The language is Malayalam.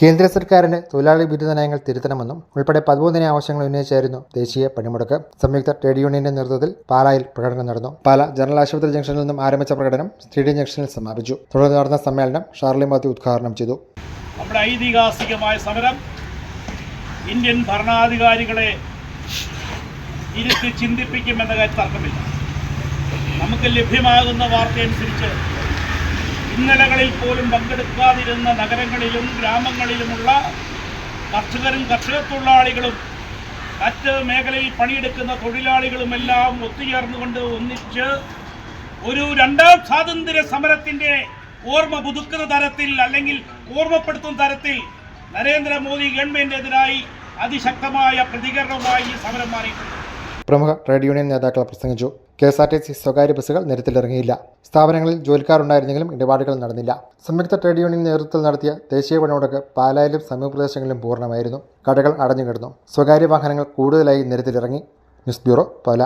കേന്ദ്ര സർക്കാരിന്റെ തൊഴിലാളി വിരുദ്ധ നയങ്ങൾ തിരുത്തണമെന്നും ഉൾപ്പെടെ 13 ആവശ്യങ്ങൾ ഉന്നയിച്ചായിരുന്നു ദേശീയ പണിമുടക്ക്. സംയുക്ത ട്രേഡ് യൂണിയന്റെ നേതൃത്വത്തിൽ പാലായിൽ പ്രകടനം നടന്നു. പാല ജനറൽ ആശുപത്രി ജംഗ്ഷനിൽ നിന്നും ആരംഭിച്ച പ്രകടനം സ്റ്റേഡിയം ജംഗ്ഷനിൽ സമാപിച്ചു. തുടർന്ന് നടന്ന സമ്മേളനം ഷാർലി മാത്യു ഉദ്ഘാടനം ചെയ്തു. നമ്മുടെ ഐതിഹാസികമായ സമരം ഇന്ത്യൻ ഭരണാധികാരികളെ ഇരുത്തി ചിന്തിപ്പിക്കുമെന്ന കാര്യം തർക്കമില്ല. നമുക്ക് ലഭ്യമാകുന്ന വാർത്തയനുസരിച്ച് ഇന്നലകളിൽ പോലും പങ്കെടുക്കാതിരുന്ന നഗരങ്ങളിലും ഗ്രാമങ്ങളിലുമുള്ള കർഷകരും കർഷക തൊഴിലാളികളും മറ്റ് മേഖലയിൽ പണിയെടുക്കുന്ന തൊഴിലാളികളുമെല്ലാം ഒത്തുചേർന്നുകൊണ്ട് ഒന്നിച്ച് ഒരു രണ്ടാം സ്വാതന്ത്ര്യ സമരത്തിൻ്റെ ഓർമ്മ പുതുക്കുന്ന തരത്തിൽ അല്ലെങ്കിൽ ഓർമ്മപ്പെടുത്തുന്ന തരത്തിൽ നരേന്ദ്രമോദി ഗവൺമെന്റിനെതിരായി അതിശക്തമായ പ്രതികരണവുമായി ഈ സമരം മാറിയിട്ടുണ്ട്. പ്രമുഖ ട്രേഡ് യൂണിയൻ നേതാക്കൾ പ്രസംഗിച്ചു. KSRTC സ്വകാര്യ ബസ്സുകൾ നിരത്തിലിറങ്ങിയില്ല. സ്ഥാപനങ്ങളിൽ ജോലിക്കാരുണ്ടായിരുന്നെങ്കിലും ഇടപാടുകൾ നടന്നില്ല. സംയുക്ത ട്രേഡ് യൂണിയൻ നേതൃത്വത്തിൽ നടത്തിയ ദേശീയ പണിമുടക്ക് പാലായിലും സമീപപ്രദേശങ്ങളിലും പൂർണ്ണമായിരുന്നു. കടകൾ അടഞ്ഞുകിടന്നു. സ്വകാര്യ വാഹനങ്ങൾ കൂടുതലായി നിരത്തിലിറങ്ങി. ന്യൂസ് ബ്യൂറോ, പാല.